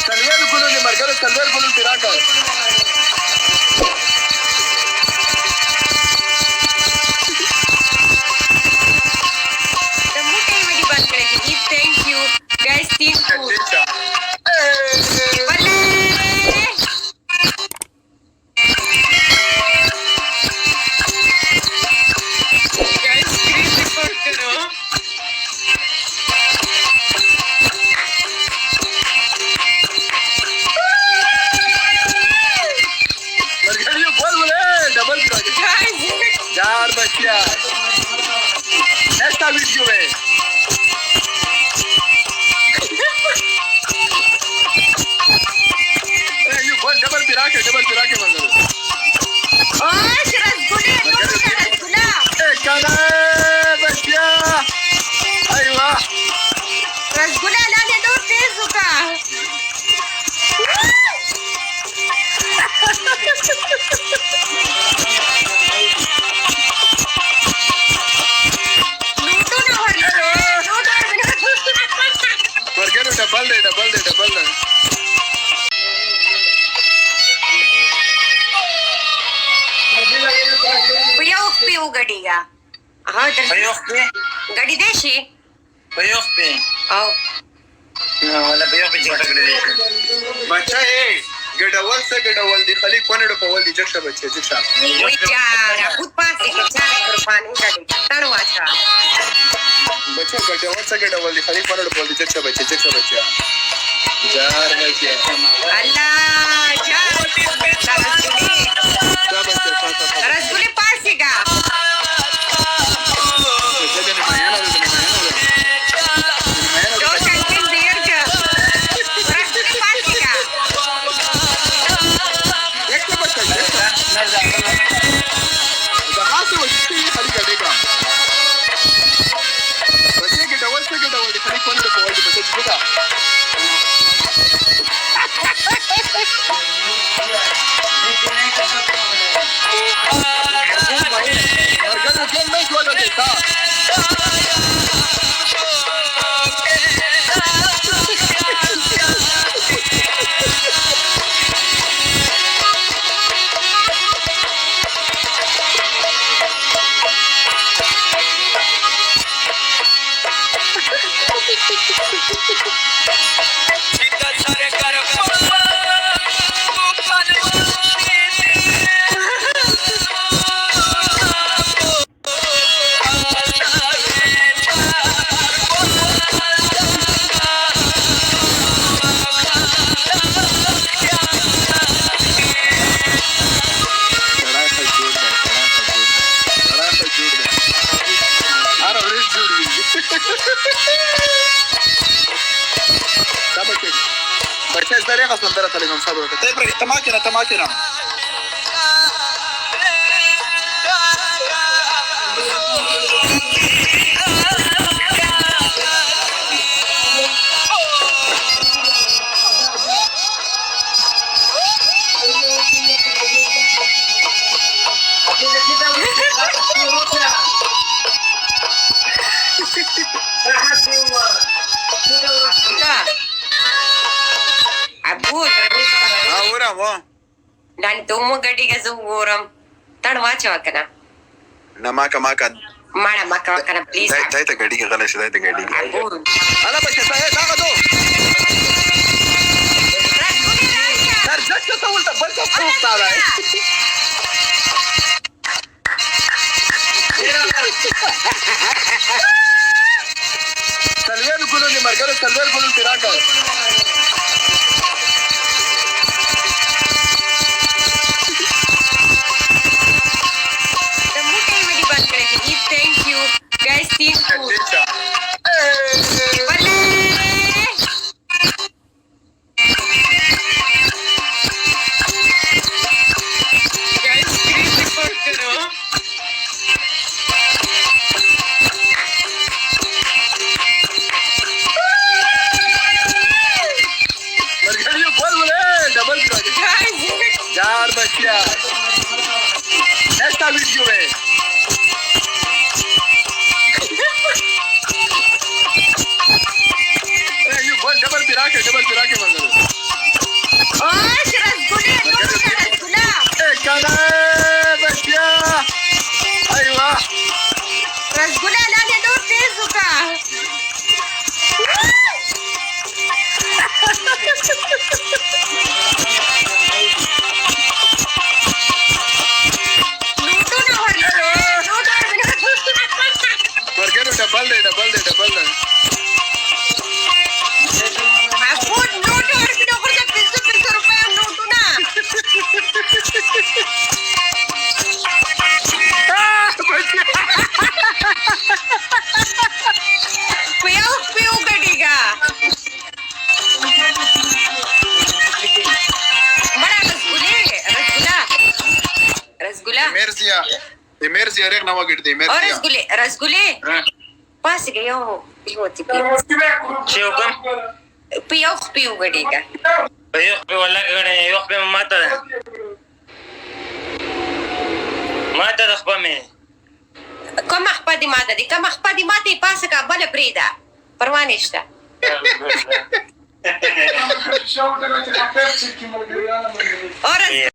سلویر ګلو دې مرګره سلویر ګلو دې راکړه د موټۍ ویډیو بند کړی دي تھینک یو ګایز تھینک یو यार बच्चिया next video में ये बोल डबल पिरा के मगर ओए रसगुल्ले रसगुल्ला ए काना बच्चिया अयवा रसगुल्ला लाने दो तेज का double they بيوخ وقديقة هذا بيوخ قدي ديشي بيوخ او ولا بيوخ جوړه کړې بچا اے ګډول څه ګډول دی خلی کونډ په ول دي جکشه بچي جکشه ويچارا خود پاسه کې چار قرباني غړي تړواچا بچا ګډول څه ګډول دی خلی کونډ په ول دي جکشه بچي جار بچي الله جار رسګولي پاسه کا بچا زری غسل درته تلګم صبر وکړه ته پر تماکره عبود اورا وا dan tumu gadi ga zuguram tan wacha wakana نماکه ماکه ماړه مکه وکړه پلیز دای ته ګډي کې غلط شې دای ته ګډي کې عبود الا بچا صاحب دا غدو سر جکه ته ولته بل څه فوق تا ده سلویر ګلو دې مرګره سلویر ګلو دې راکړه thank you guys thank you ريق نواقد دي او ميرسي رسګولې پاسې یو پیوتی چې وکم په یو خپې وګډېږه په یو خپې ولا غړې یو خپې ماته ده ماته د خپې مې کومه خپه دې ماته دي کومه خپه دې ماته یې پاسه کا بله پرېږده پروا نشته او